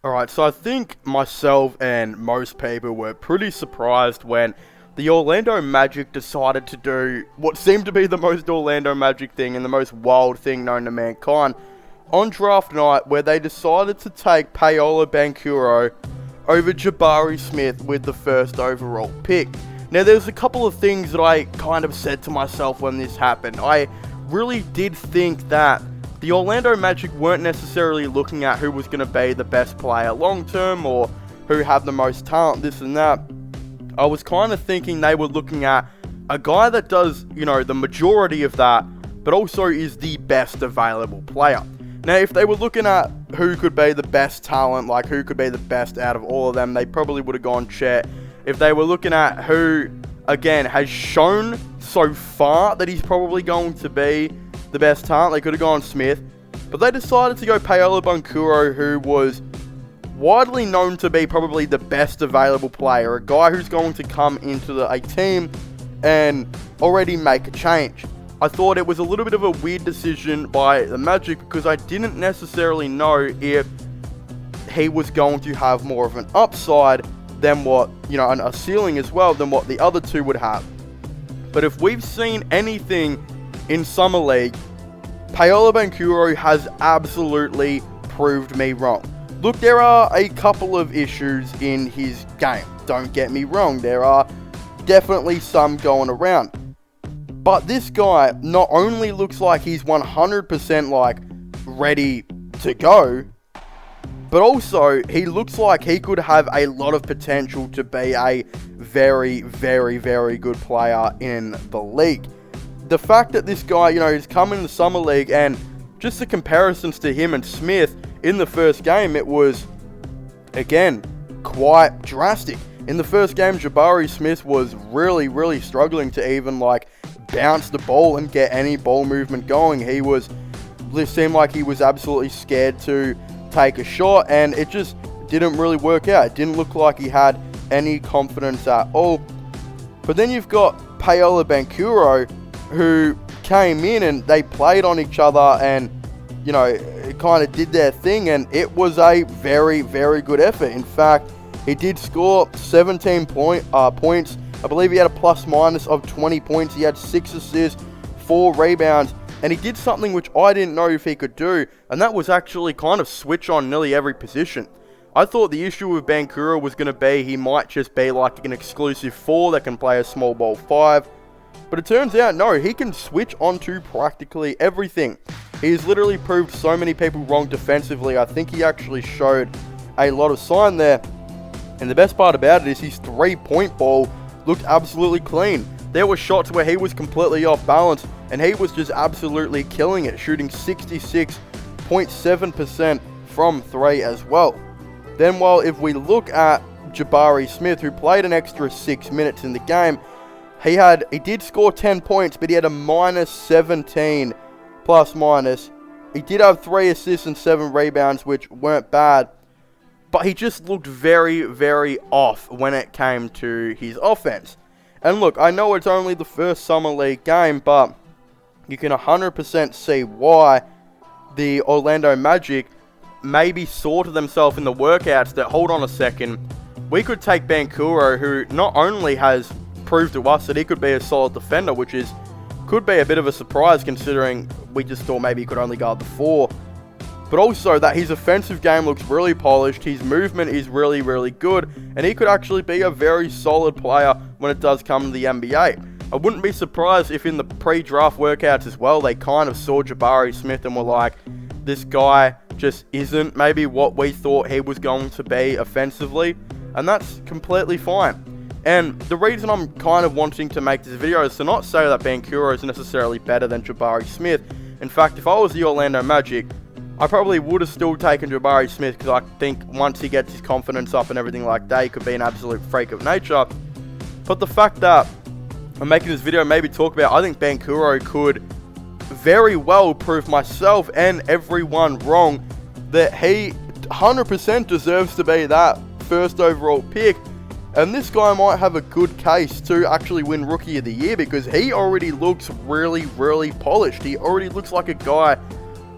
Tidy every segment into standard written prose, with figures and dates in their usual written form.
Alright, so I think myself and most people were pretty surprised when the Orlando Magic decided to do what seemed to be the most Orlando Magic thing and the most wild thing known to mankind on draft night, where they decided to take Paolo Banchero over Jabari Smith with the first overall pick. Now, there's a couple of things that I kind of said to myself when this happened. I really did think that the Orlando Magic weren't necessarily looking at who was going to be the best player long term or who had the most talent, this and that. I was kind of thinking they were looking at a guy that does, the majority of that, but also is the best available player. Now, if they were looking at who could be the best talent, like who could be the best out of all of them, they probably would have gone Chet. If they were looking at who, again, has shown so far that he's probably going to be the best talent, they could have gone Smith. But they decided to go Paolo Banchero, who was widely known to be probably the best available player, a guy who's going to come into a team and already make a change. I thought it was a little bit of a weird decision by the Magic because I didn't necessarily know if he was going to have more of an upside than what, and a ceiling as well, than what the other two would have. But if we've seen anything in Summer League, Paolo Banchero has absolutely proved me wrong. Look, there are a couple of issues in his game. Don't get me wrong, there are definitely some going around. But this guy not only looks like he's 100% ready to go, but also he looks like he could have a lot of potential to be a very, very, very good player in the league. The fact that this guy, he's come in the Summer League, and just the comparisons to him and Smith in the first game, it was, again, quite drastic. In the first game, Jabari Smith was really, really struggling to even, bounce the ball and get any ball movement going. It seemed like he was absolutely scared to take a shot, and it just didn't really work out. It didn't look like he had any confidence at all. But then you've got Paolo Banchero, who came in and they played on each other and, it kind of did their thing, and it was a very, very good effort. In fact, he did score 17 points. I believe he had a plus minus of 20 points. He had 6 assists, 4 rebounds, and he did something which I didn't know if he could do, and that was actually kind of switch on nearly every position. I thought the issue with Banchero was going to be he might just be like an exclusive 4 that can play a small ball 5. But it turns out, no, he can switch onto practically everything. He's literally proved so many people wrong defensively. I think he actually showed a lot of sign there. And the best part about it is his 3-point ball looked absolutely clean. There were shots where he was completely off balance, and he was just absolutely killing it, shooting 66.7% from 3 as well. Then, if we look at Jabari Smith, who played an extra 6 minutes in the game, he did score 10 points, but he had a minus 17 plus minus. He did have 3 assists and 7 rebounds, which weren't bad. But he just looked very, very off when it came to his offense. And look, I know it's only the first Summer League game, but you can 100% see why the Orlando Magic maybe saw to themselves in the workouts that, hold on a second, we could take Banchero, who not only has proved to us that he could be a solid defender, which could be a bit of a surprise considering we just thought maybe he could only guard the 4, but also that his offensive game looks really polished, his movement is really, really good, and he could actually be a very solid player when it does come to the NBA. I wouldn't be surprised if in the pre-draft workouts as well, they kind of saw Jabari Smith and were like, this guy just isn't maybe what we thought he was going to be offensively, and that's completely fine. And the reason I'm kind of wanting to make this video is to not say that Banchero is necessarily better than Jabari Smith. In fact, if I was the Orlando Magic, I probably would have still taken Jabari Smith, because I think once he gets his confidence up and everything like that, he could be an absolute freak of nature. But the fact that I'm making this video maybe talk about, I think Banchero could very well prove myself and everyone wrong that he 100% deserves to be that first overall pick. And this guy might have a good case to actually win Rookie of the Year, because he already looks really, really polished. He already looks like a guy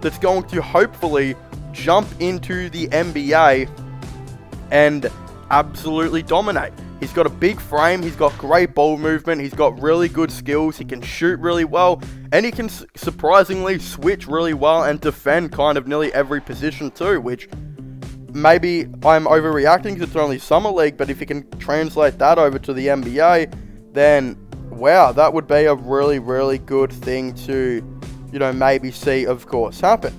that's going to hopefully jump into the NBA and absolutely dominate. He's got a big frame, he's got great ball movement, he's got really good skills, he can shoot really well, and he can surprisingly switch really well and defend kind of nearly every position too, which maybe I'm overreacting because it's only Summer League, but if you can translate that over to the NBA, then wow, that would be a really, really good thing to, maybe see, of course, happen.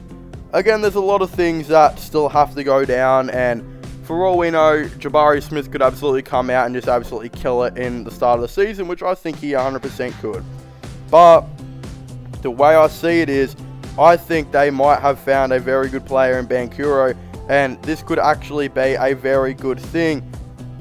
Again, there's a lot of things that still have to go down, and for all we know, Jabari Smith could absolutely come out and just absolutely kill it in the start of the season, which I think he 100% could. But the way I see it is, I think they might have found a very good player in Banchero, and this could actually be a very good thing,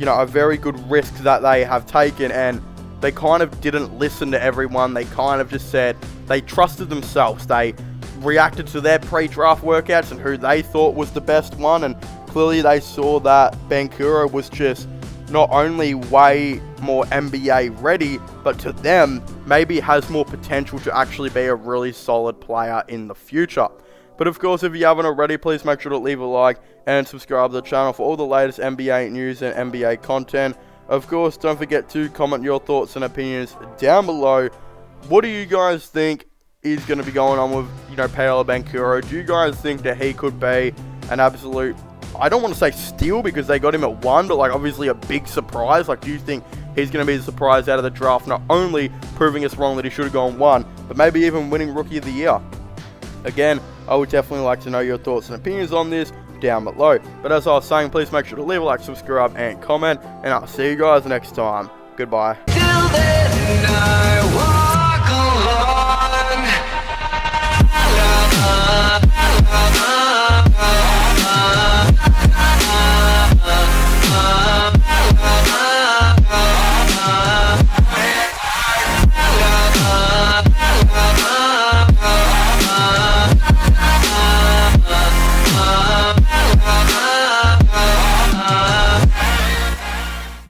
a very good risk that they have taken, and they kind of didn't listen to everyone. They kind of just said they trusted themselves. They reacted to their pre-draft workouts and who they thought was the best one, and clearly they saw that Banchero was just not only way more NBA ready, but to them, maybe has more potential to actually be a really solid player in the future. But of course, if you haven't already, please make sure to leave a like and subscribe to the channel for all the latest NBA news and NBA content. Of course, don't forget to comment your thoughts and opinions down below. What do you guys think is going to be going on with, Paolo Banchero? Do you guys think that he could be an absolute, I don't want to say steal because they got him at 1, but obviously a big surprise? Do you think he's going to be the surprise out of the draft, not only proving us wrong that he should have gone 1, but maybe even winning Rookie of the Year? Again, I would definitely like to know your thoughts and opinions on this down below. But as I was saying, please make sure to leave a like, subscribe, and comment, and I'll see you guys next time. Goodbye. Till then,